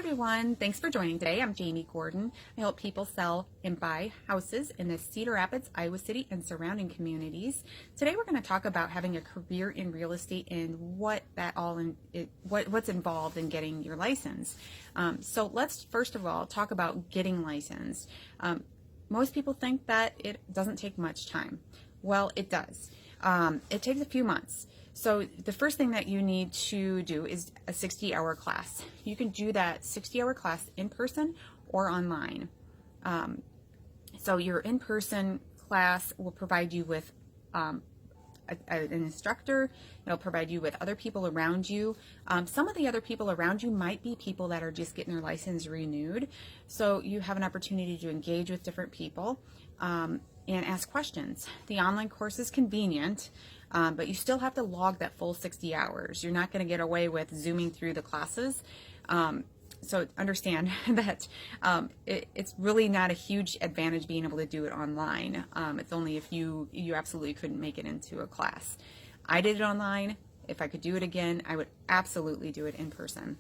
everyone, thanks for joining today. I'm Jami Gordon. I help people sell and buy houses in the Cedar Rapids, Iowa City, and surrounding communities. Today we're going to talk about having a career in real estate and what's involved in getting your license. So let's first of all talk about getting licensed. Most people think that it doesn't take much time. Well, it does. It takes a few months. So the first thing that you need to do is a 60-hour class. You can do that 60-hour class in person or online. So your in-person class will provide you with an instructor. It'll provide you with other people around you. Some of the other people around you might be people that are just getting their license renewed. So you have an opportunity to engage with different people and ask questions. The online course is convenient. But you still have to log that full 60 hours. You're not going to get away with zooming through the classes. So understand that it's really not a huge advantage being able to do it online. It's only if you absolutely couldn't make it into a class. I did it online. If I could do it again, I would absolutely do it in person.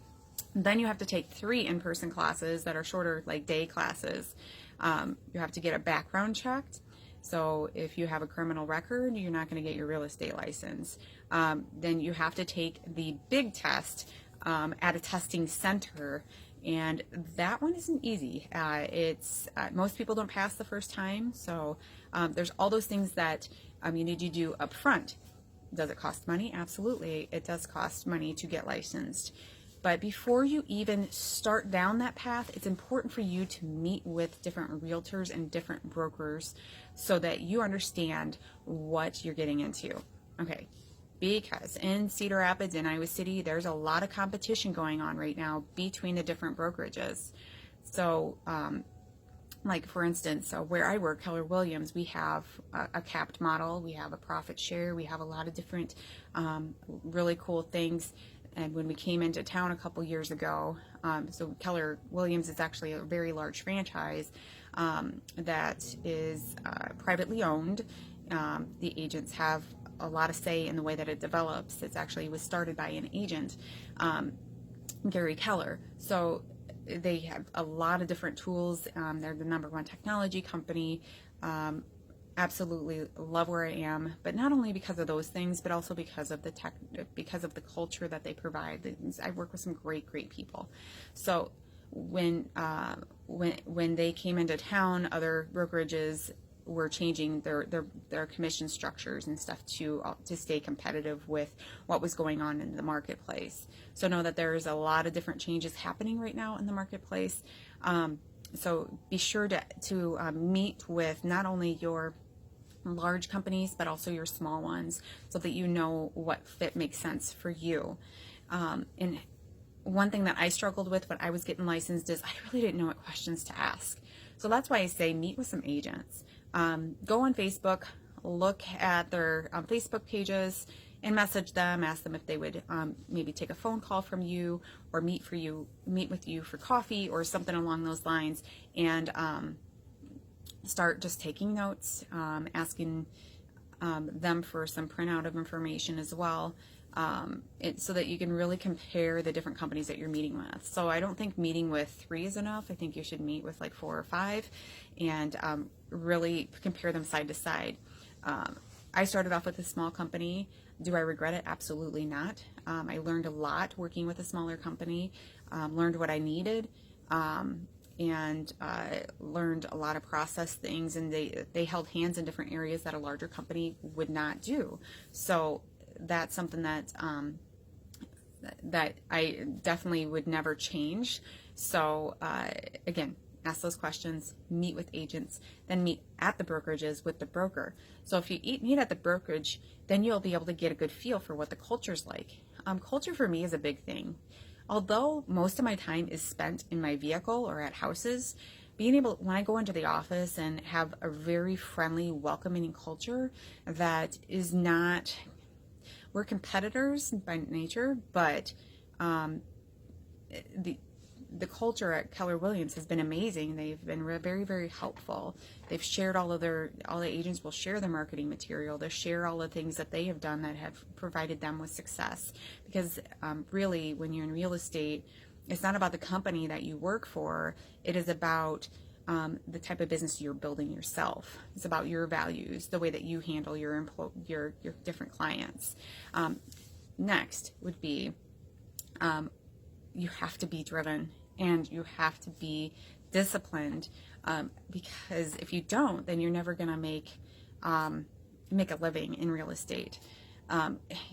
Then you have to take 3 in-person classes that are shorter, like day classes. You have to get a background checked. So if you have a criminal record, you're not going to get your real estate license. Then you have to take the big test at a testing center, and that one isn't easy. Most people don't pass the first time, so there's all those things that you need to do up front. Does it cost money? Absolutely. It does cost money to get licensed. But before you even start down that path, it's important for you to meet with different realtors and different brokers so that you understand what you're getting into. Okay, because in Cedar Rapids and Iowa City, there's a lot of competition going on right now between the different brokerages. So, like for instance, where I work, Keller Williams, we have a capped model, we have a profit share, we have a lot of different really cool things. And when we came into town a couple years ago, so Keller Williams is actually a very large franchise that is privately owned. The agents have a lot of say in the way that it develops. It was started by an agent, Gary Keller. So they have a lot of different tools. They're the #1 technology company. Absolutely love where I am, but not only because of those things, but also because of the culture that they provide. I work with some great people. So when they came into town, other brokerages were changing their commission structures and stuff to stay competitive with what was going on in the marketplace. So know that there's a lot of different changes happening right now in the marketplace. So be sure to meet with not only your large companies, but also your small ones, so that you know what fit makes sense for you. And one thing that I struggled with when I was getting licensed is I really didn't know what questions to ask. So that's why I say meet with some agents. Go on Facebook, look at their Facebook pages, and message them. Ask them if they would maybe take a phone call from you or meet with you for coffee or something along those lines, and start just taking notes, asking them for some printout of information as well, so that you can really compare the different companies that you're meeting with. So I don't think meeting with 3 is enough. I think you should meet with like 4 or 5 and really compare them side to side. I started off with a small company. Do I regret it? Absolutely not. I learned a lot working with a smaller company, learned what I needed, and learned a lot of process things, and they held hands in different areas that a larger company would not do. So that's something that I definitely would never change. So again, ask those questions, meet with agents, then meet at the brokerages with the broker. So if you meet at the brokerage, then you'll be able to get a good feel for what the culture's like. Culture for me is a big thing. Although most of my time is spent in my vehicle or at houses, when I go into the office and have a very friendly, welcoming culture that is not, we're competitors by nature, but the culture at Keller Williams has been amazing. They've been very, very helpful. They've shared all the agents will share their marketing material. They'll share all the things that they have done that have provided them with success. Because really, when you're in real estate, It's not about the company that you work for. It is about the type of business you're building yourself. It's about your values, the way that you handle your different clients. Next would be you have to be driven and you have to be disciplined, because if you don't, then you're never going to make a living in real estate.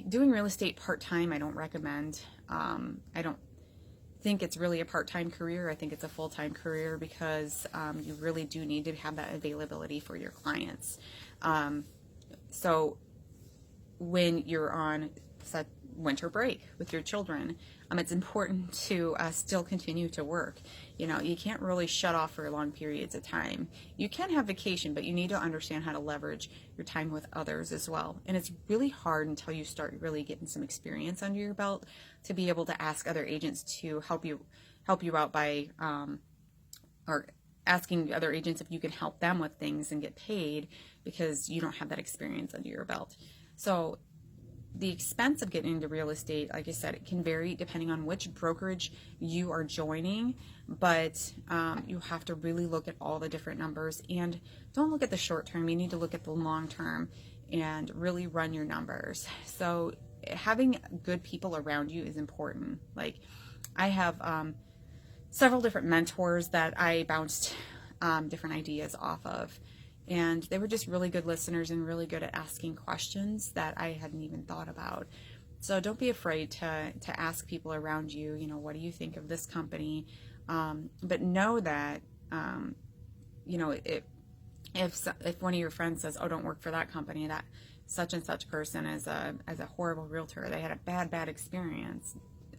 Doing real estate part-time, I don't recommend. I don't think it's really a part-time career. I think it's a full-time career, because you really do need to have that availability for your clients. So when you're on winter break with your children, it's important to still continue to work. You can't really shut off for long periods of time. You can have vacation, but you need to understand how to leverage your time with others as well. And it's really hard until you start really getting some experience under your belt to be able to ask other agents to help you out by or asking other agents if you can help them with things and get paid, because you don't have that experience under your belt. So the expense of getting into real estate, like I said, it can vary depending on which brokerage you are joining, but you have to really look at all the different numbers, and don't look at the short term. You need to look at the long term and really run your numbers. So having good people around you is important. Like, I have several different mentors that I bounced different ideas off of. And they were just really good listeners and really good at asking questions that I hadn't even thought about. So don't be afraid to ask people around you, what do you think of this company? But know that, if one of your friends says, oh, don't work for that company, that such and such person is a horrible realtor, they had a bad experience,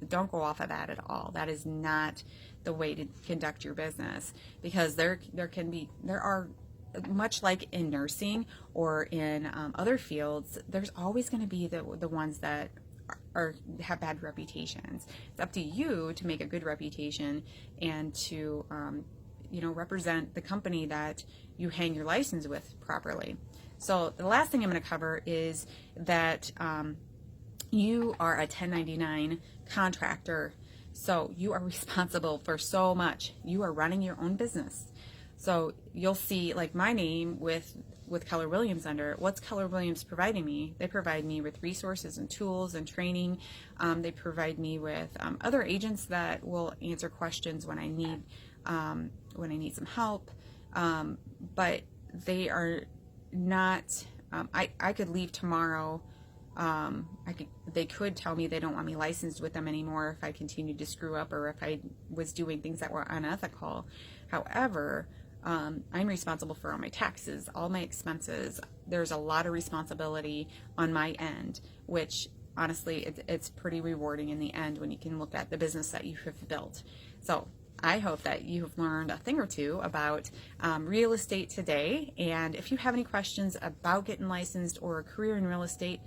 don't go off of that at all. That is not the way to conduct your business, because there are, much like in nursing or in other fields, there's always going to be the ones that have bad reputations. It's up to you to make a good reputation and to represent the company that you hang your license with properly. So the last thing I'm going to cover is that you are a 1099 contractor, so you are responsible for so much. You are running your own business. So you'll see, like, my name with Keller Williams under it. What's Keller Williams providing me? They provide me with resources and tools and training. They provide me with other agents that will answer questions when I need some help. But they are not. I could leave tomorrow. They could tell me they don't want me licensed with them anymore if I continued to screw up or if I was doing things that were unethical. However, I'm responsible for all my taxes, all my expenses. There's a lot of responsibility on my end, which honestly, it's pretty rewarding in the end when you can look at the business that you have built. So I hope that you have learned a thing or two about real estate today. And if you have any questions about getting licensed or a career in real estate,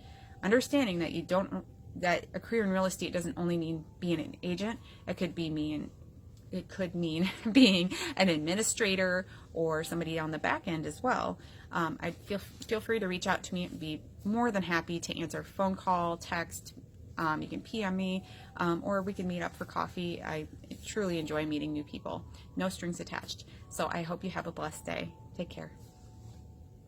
understanding that a career in real estate doesn't only mean being an agent. It could mean being an administrator or somebody on the back end as well. I'd feel free to reach out to me. I'd be more than happy to answer phone call, text. You can PM me, or we can meet up for coffee. I truly enjoy meeting new people. No strings attached. So I hope you have a blessed day. Take care.